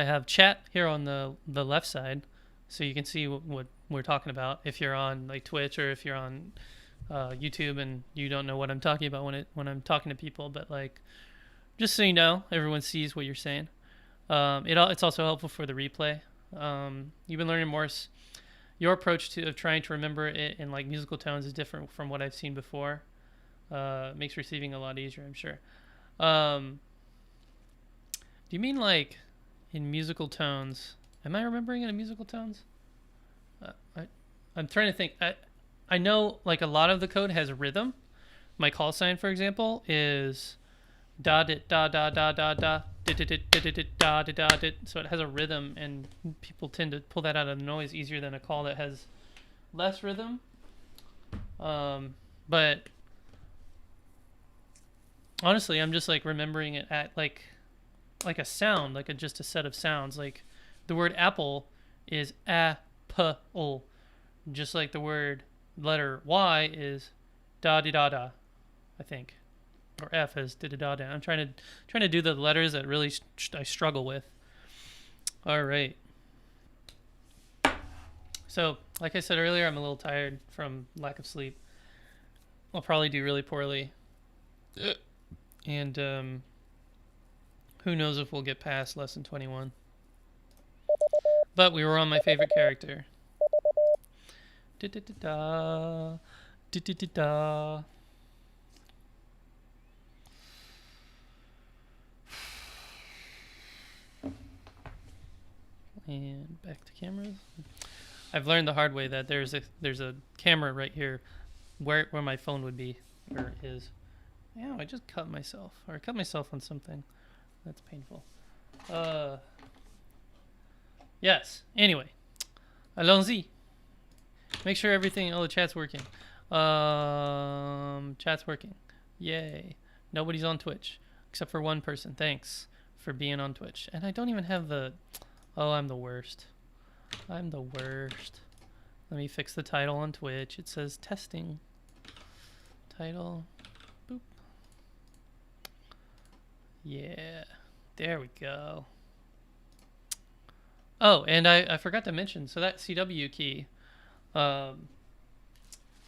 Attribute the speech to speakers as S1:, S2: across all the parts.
S1: I have chat here on the left side, so you can see what we're talking about. If you're on like Twitch or if you're on YouTube and you don't know what I'm talking about when I'm talking to people, but like just so you know, everyone sees what you're saying. It's also helpful for the replay. You've been learning Morse. Your approach of trying to remember it in like musical tones is different from what I've seen before. Makes receiving a lot easier, I'm sure. Do you mean like in musical tones? Am I remembering it in musical tones? I'm trying to think. I know like a lot of the code has rhythm. My call sign, for example, is da da da da da da da da da da. So it has a rhythm, and people tend to pull that out of the noise easier than a call that has less rhythm. But honestly, I'm just like remembering it at like a sound, like just a set of sounds. Like the word apple is apple, just like the word letter Y is da da da da, I think, or F is da da da da. I'm trying to do the letters that really I struggle with. All right. So, like I said earlier, I'm a little tired from lack of sleep. I'll probably do really poorly. And who knows if we'll get past lesson 21. But we were on my favorite character. Da-da-da-da. Da-da-da-da. And back to cameras. I've learned the hard way that there's a camera right here where my phone would be, or is. Yeah, I just cut myself. Or I cut myself on something. That's painful. Yes. Anyway. Allons-y. Make sure everything... Oh, the chat's working. Chat's working. Yay. Nobody's on Twitch. Except for one person. Thanks for being on Twitch. And I don't even have the... Oh, I'm the worst. I'm the worst. Let me fix the title on Twitch. It says testing. Title. Boop. Yeah. There we go. Oh, and I forgot to mention, so that CW key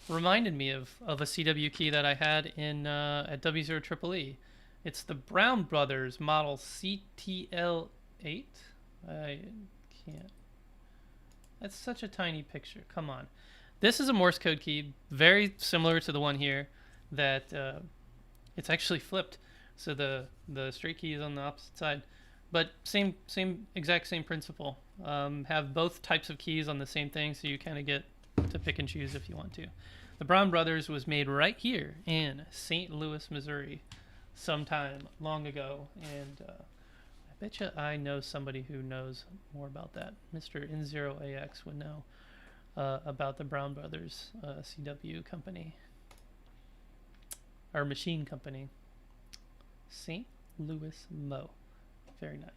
S1: reminded me of a CW key that I had in at W0SSC. It's the Brown Brothers model CTL8. I can't. That's such a tiny picture. Come on. This is a Morse code key, very similar to the one here, that it's actually flipped. So the straight key is on the opposite side. But exact same principle. Have both types of keys on the same thing, so you kind of get to pick and choose if you want to. The Brown Brothers was made right here in St. Louis, Missouri, sometime long ago, and I bet you I know somebody who knows more about that. Mr. N0AX would know about the Brown Brothers CW company, or machine company. St. Louis, Mo. Very nice.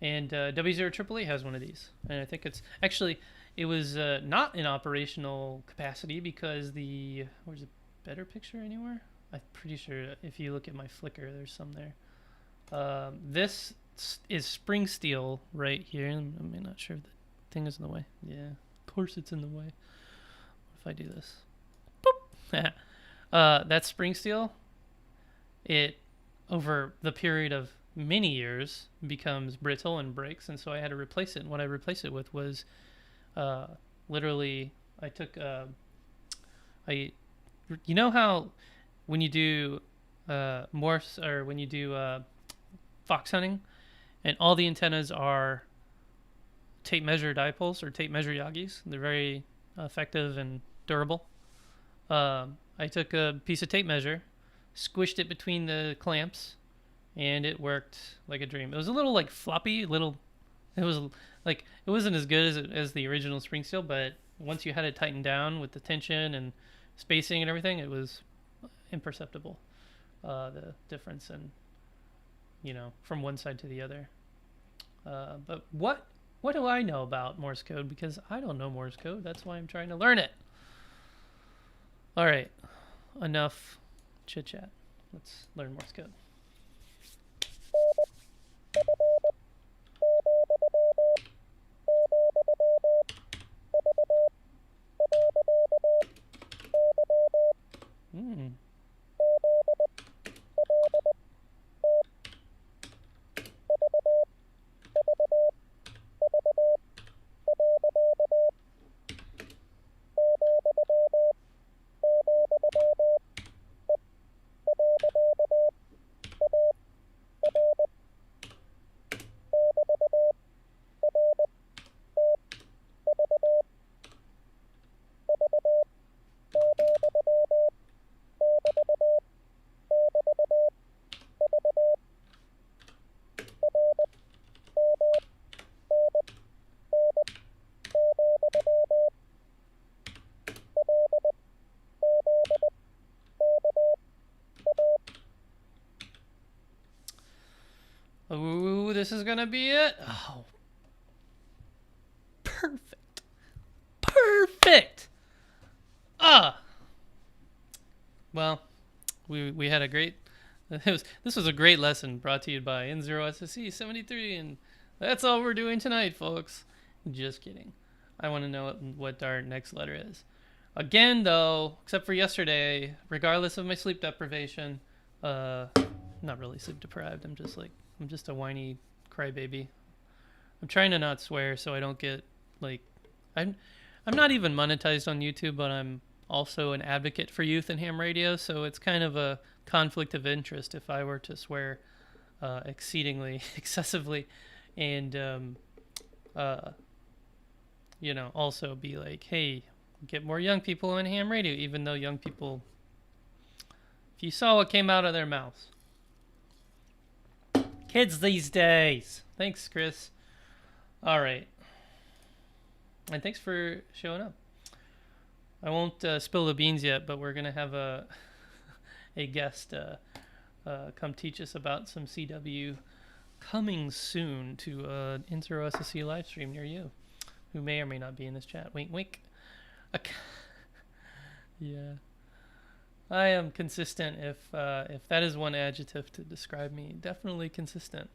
S1: And W0SSC has one of these. And I think it was not in operational capacity because where's a better picture anywhere? I'm pretty sure if you look at my Flickr, there's some there. This is spring steel right here. I'm not sure if the thing is in the way. Yeah, of course it's in the way. What if I do this? Boop. That's spring steel. It, over the period of many years, becomes brittle and breaks, and so I had to replace it. And what I replaced it with was literally I took you know how when you do Morse, or when you do fox hunting and all the antennas are tape measure dipoles or tape measure Yagis, they're very effective and durable. I took a piece of tape measure, squished it between the clamps, and it worked like a dream. It was a little like floppy, it wasn't as good as the original spring steel, but once you had it tightened down with the tension and spacing and everything, it was imperceptible, the difference in, from one side to the other. But what do I know about Morse code? Because I don't know Morse code. That's why I'm trying to learn it. All right, enough chit chat. Let's learn Morse code. Ooh, this is gonna be it. Oh, perfect. Perfect. Ah. Well, we had a great. This was a great lesson brought to you by N0SSC 73, and that's all we're doing tonight, folks. Just kidding. I want to know what our next letter is. Again, though, except for yesterday, regardless of my sleep deprivation, not really sleep deprived. I'm just a whiny crybaby. I'm trying to not swear so I don't get like, I'm not even monetized on YouTube, but I'm also an advocate for youth and ham radio, so it's kind of a conflict of interest if I were to swear exceedingly excessively, and also be like, hey, get more young people on ham radio, even though young people, if you saw what came out of their mouths. Kids these days. Thanks, Chris. All right. And thanks for showing up. I won't spill the beans yet, but we're going to have a guest come teach us about some CW coming soon to N0SSC live stream near you, who may or may not be in this chat. Wink, wink. Yeah. I am consistent if that is one adjective to describe me. Definitely consistent.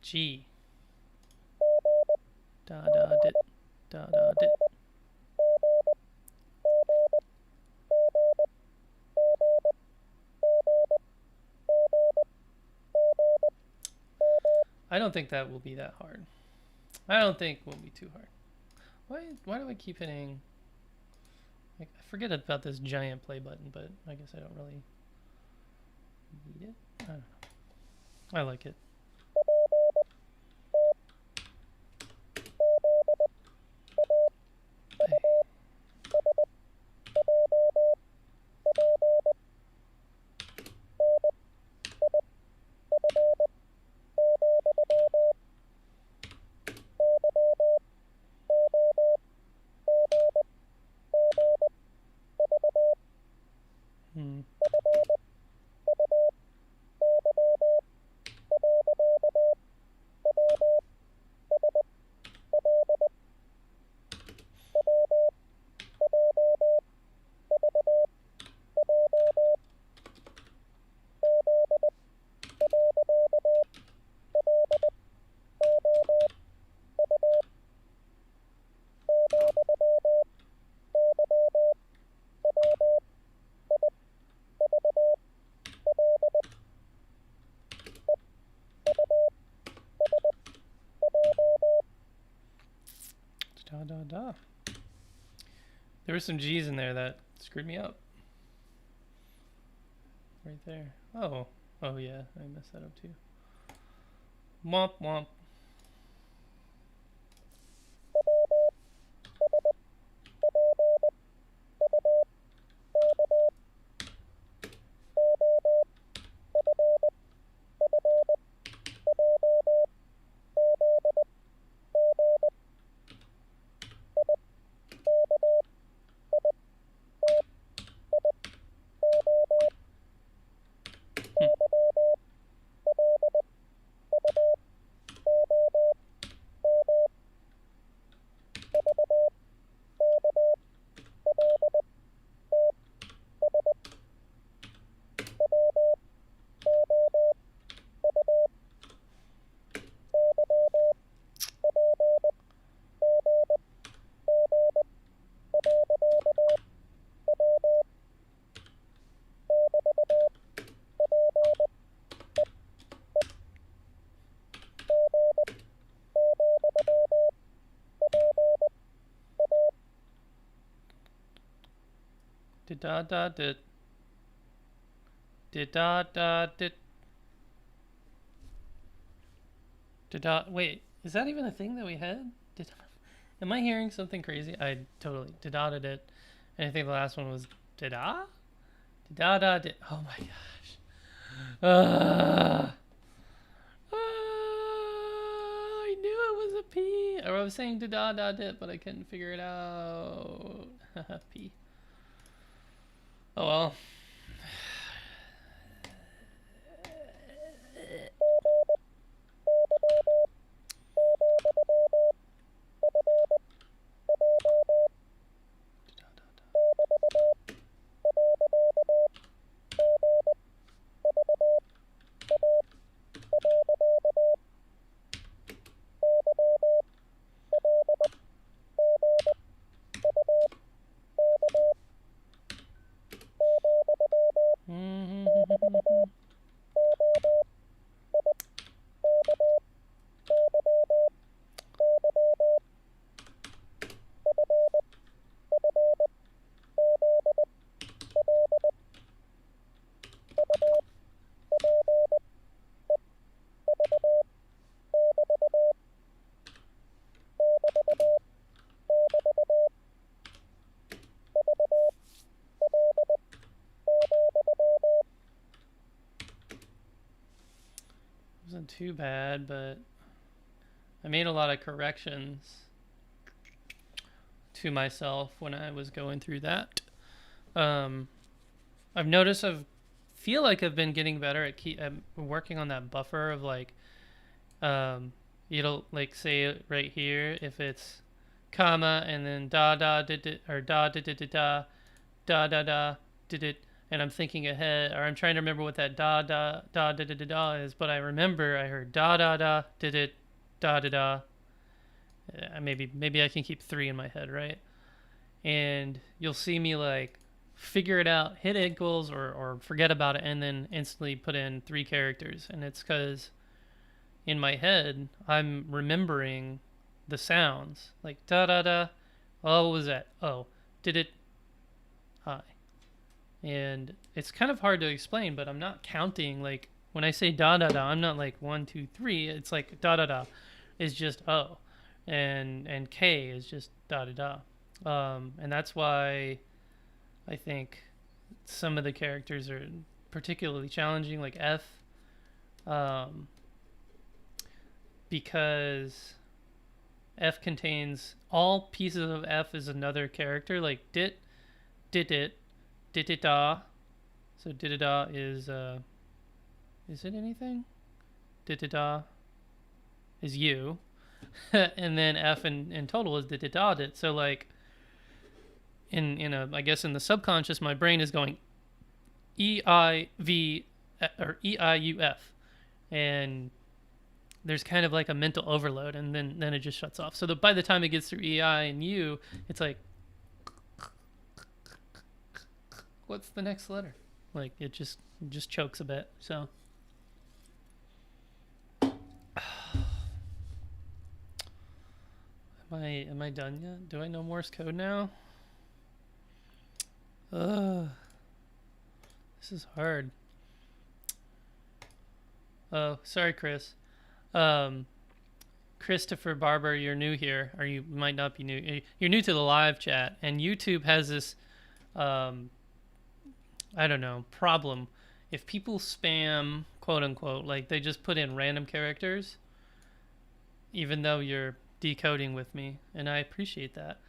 S1: G. Da da dit. Da da dit. I don't think that will be that hard. I don't think it will be too hard. Why do I keep hitting? I forget about this giant play button, but I guess I don't really need it. I don't know. I like it. Da. There were some G's in there that screwed me up. Right there. Oh yeah, I messed that up too. Womp womp. Da da dit. Da da dit. Da. Wait, is that even a thing that we had? Am I hearing something crazy? I totally da dit. And I think the last one was da da dit. Oh my gosh. I knew it was a P. Or I was saying da dit, but I couldn't figure it out. P. Oh well. sound too bad, but I made a lot of corrections to myself when I was going through that. I've noticed feel like I've been getting better at working on that buffer of like, it'll like say it right here if it's comma and then da da did it or da da da da da da da da did it, and I'm thinking ahead, or I'm trying to remember what that da da da da da da da is, but I remember I heard da da da did it da da da. Maybe I can keep 3 in my head, right? And you'll see me like figure it out, hit equals or forget about it, and then instantly put in 3 characters. And it's because in my head I'm remembering the sounds like da da da. Oh, what was that? Oh, did it? Hi. And it's kind of hard to explain, but I'm not counting. Like when I say da da da, I'm not like 1 2 3. It's like da da da is just oh, and K is just da da da. And that's why I think some of the characters are particularly challenging, like F, because F contains all pieces of F is another character, like dit, dit it, dit it da. So dit it da is it anything? Dit it da is you, and then F in total is dit it da dit. So like I guess in the subconscious, my brain is going E-I-V or E-I-U-F, and there's kind of like a mental overload, and then it just shuts off. So by the time it gets through E-I and U, it's like, what's the next letter? Like it just chokes a bit. So am I done yet? Do I know Morse code now? This is hard. Oh, sorry, Chris. Christopher Barber, you're new here, or you might not be new. You're new to the live chat, and YouTube has this, I don't know, problem. If people spam, quote unquote, like they just put in random characters, even though you're decoding with me, and I appreciate that.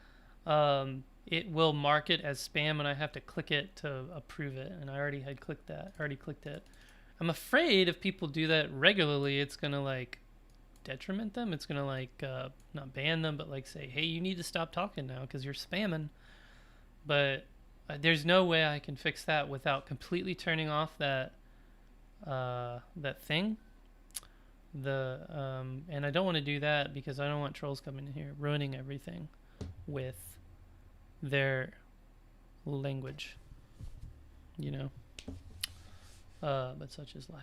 S1: It will mark it as spam, and I have to click it to approve it. And I already clicked it. I'm afraid if people do that regularly, it's gonna like detriment them. It's gonna like not ban them, but like say, hey, you need to stop talking now because you're spamming. But there's no way I can fix that without completely turning off that thing. And I don't want to do that because I don't want trolls coming in here ruining everything with their language, you know. But such is life.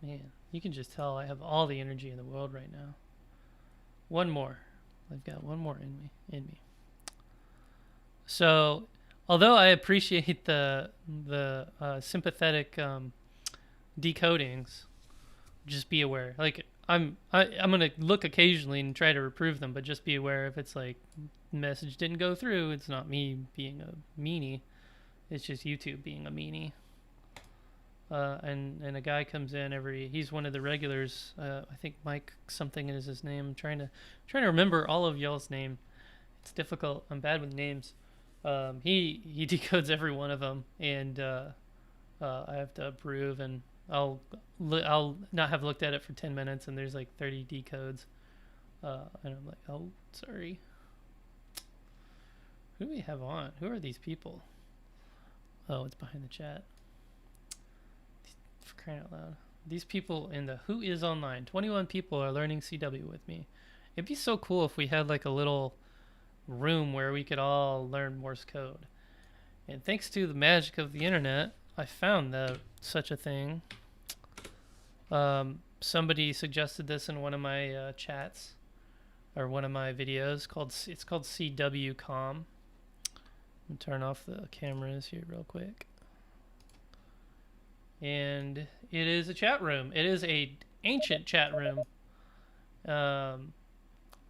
S1: Man, you can just tell I have all the energy in the world right now. One more. I've got one more in me. So, although I appreciate the sympathetic decodings, just be aware. Like I'm gonna look occasionally and try to reprove them, but just be aware if it's like message didn't go through, it's not me being a meanie, it's just YouTube being a meanie. And a guy comes in he's one of the regulars, I think Mike something is his name. I'm trying to remember all of y'all's name. It's difficult. I'm bad with names. He decodes every one of them, and I have to approve, and I'll not have looked at it for 10 minutes, and there's like 30 decodes, and I'm like, oh, sorry. Who do we have on? Who are these people? Oh, it's behind the chat. For crying out loud. These people in the Who Is Online. 21 people are learning CW with me. It'd be so cool if we had like a little room where we could all learn Morse code. And thanks to the magic of the internet, I found such a thing. Somebody suggested this in one of my chats or one of my videos. It's called CW.com. I'm gonna turn off the cameras here real quick. And it is a chat room. It is a ancient chat room.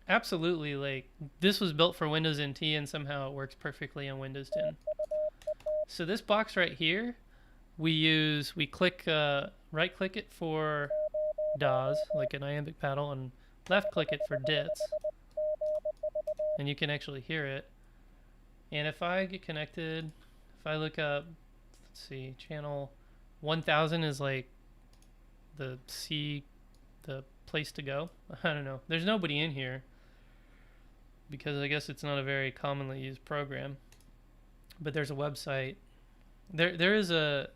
S1: Absolutely, like this was built for Windows NT, and somehow it works perfectly on Windows 10. So this box right here, we click right click it for DAWs, like an iambic paddle, and left click it for dits, and you can actually hear it. And if I get connected, if I look up, let's see, channel 1000 is like the place to go. I don't know. There's nobody in here because I guess it's not a very commonly used program. But there's a website. There is a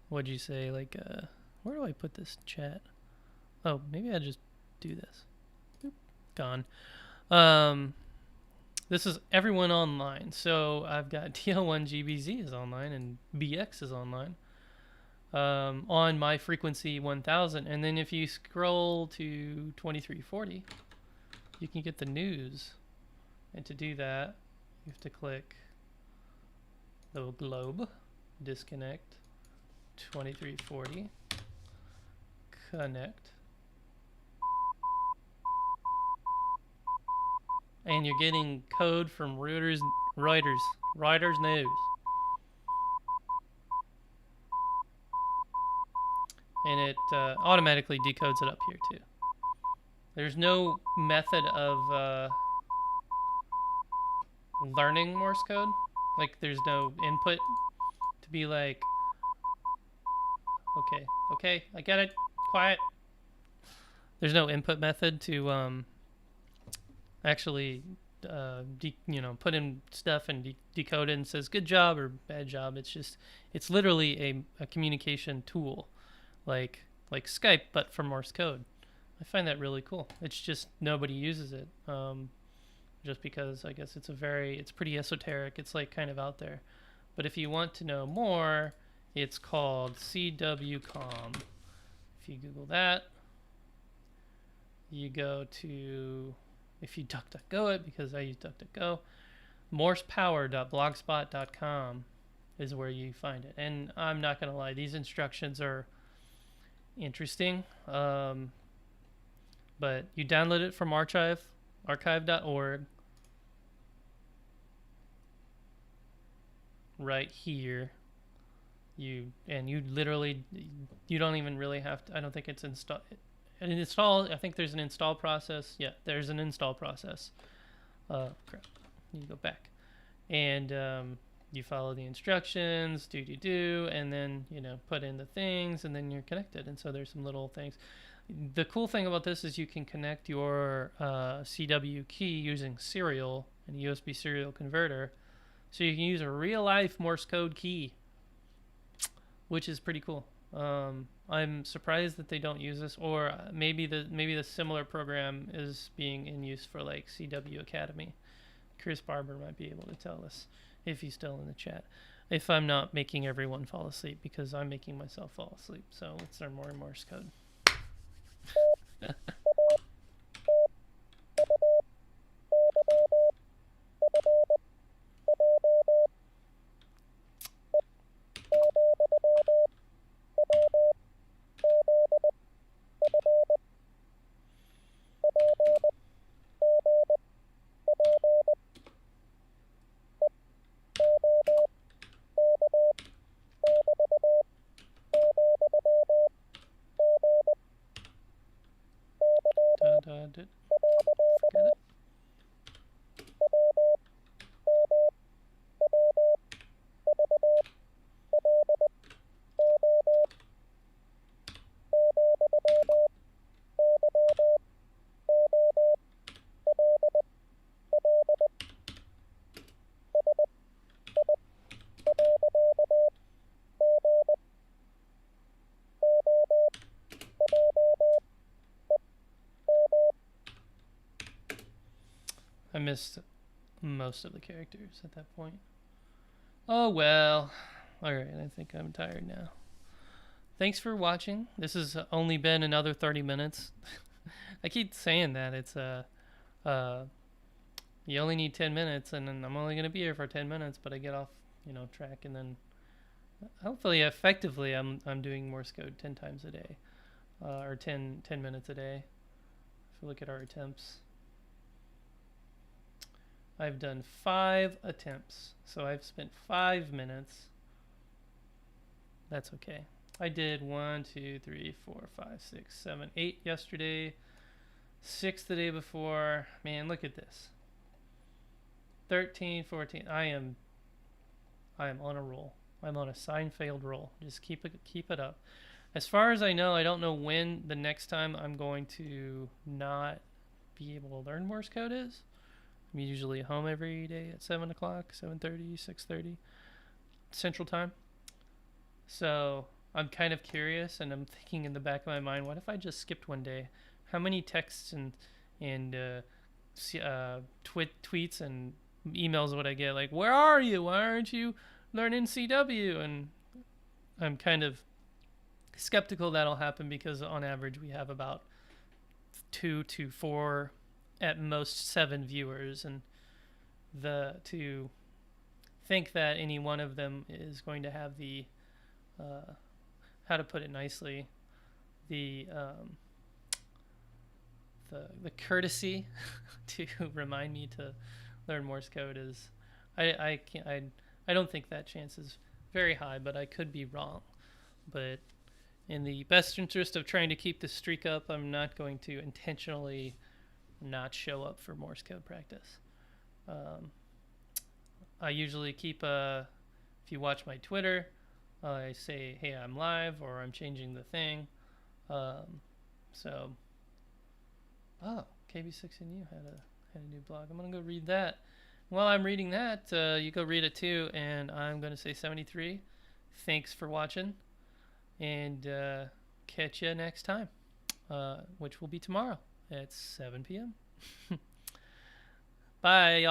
S1: what'd you say, like where do I put this chat? Oh, maybe I just do this. Boop, gone. This is everyone online. So I've got TL1GBZ is online and BX is online. On my frequency 1000, and then if you scroll to 2340, you can get the news. And to do that, you have to click the globe, disconnect, 2340, connect, and you're getting code from Reuters News. And it automatically decodes it up here too. There's no method of learning Morse code. Like there's no input to be like, okay, I get it, quiet. There's no input method to actually put in stuff and decode it and says good job or bad job. It's literally a communication tool. Like Skype, but for Morse code. I find that really cool. It's just nobody uses it, just because I guess it's pretty esoteric. It's like kind of out there. But if you want to know more, it's called CWCOM. If you Google that, you go to, if you DuckDuckGo it, because I use DuckDuckGo, morsepower.blogspot.com is where you find it. And I'm not going to lie, these instructions are interesting, but you download it from archive.org right here. You literally, you don't even really have to, I don't think it's install. I think there's an install process. Yeah, there's an install process. Crap, you go back, and you follow the instructions, and then put in the things, and then you're connected. And so there's some little things. The cool thing about this is you can connect your CW key using serial and a USB serial converter, so you can use a real life Morse code key, which is pretty cool. I'm surprised that they don't use this, or maybe the similar program is being in use for like CW Academy. Chris Barber might be able to tell us if he's still in the chat. If I'm not making everyone fall asleep, because I'm making myself fall asleep. So let's learn more Morse code. Forget it. I missed most of the characters at that point. Oh well. Alright, I think I'm tired now. Thanks for watching. This has only been another 30 minutes. I keep saying that. It's you only need 10 minutes, and then I'm only going to be here for 10 minutes, but I get off, track, and then hopefully effectively I'm doing Morse code 10 times a day, or 10 minutes a day. If we look at our attempts, I've done 5 attempts, so I've spent 5 minutes. That's okay. I did 1, 2, 3, 4, 5, 6, 7, 8 yesterday, 6 the day before. Man, look at this. 13, 14. I am on a roll. I'm on a Seinfeld roll. Just keep it up. As far as I know, I don't know when the next time I'm going to not be able to learn Morse code is. I'm usually home every day at 7 o'clock, 7:30, 6:30 Central Time. So I'm kind of curious, and I'm thinking in the back of my mind, what if I just skipped one day? How many texts and tweets and emails would I get? Like, where are you? Why aren't you learning CW? And I'm kind of skeptical that'll happen because on average we have about 2 to 4, at most 7 viewers, and to think that any one of them is going to have the how to put it nicely, the courtesy to remind me to learn Morse code is, I don't think that chance is very high, but I could be wrong. But in the best interest of trying to keep the streak up, I'm not going to intentionally not show up for Morse code practice. I usually keep if you watch my Twitter, I say, hey, I'm live, or I'm changing the thing. KB6NU had a new blog. I'm gonna go read that. While I'm reading that, you go read it too, and I'm gonna say 73. Thanks for watching, and catch you next time, which will be tomorrow at 7 p.m. Bye, y'all.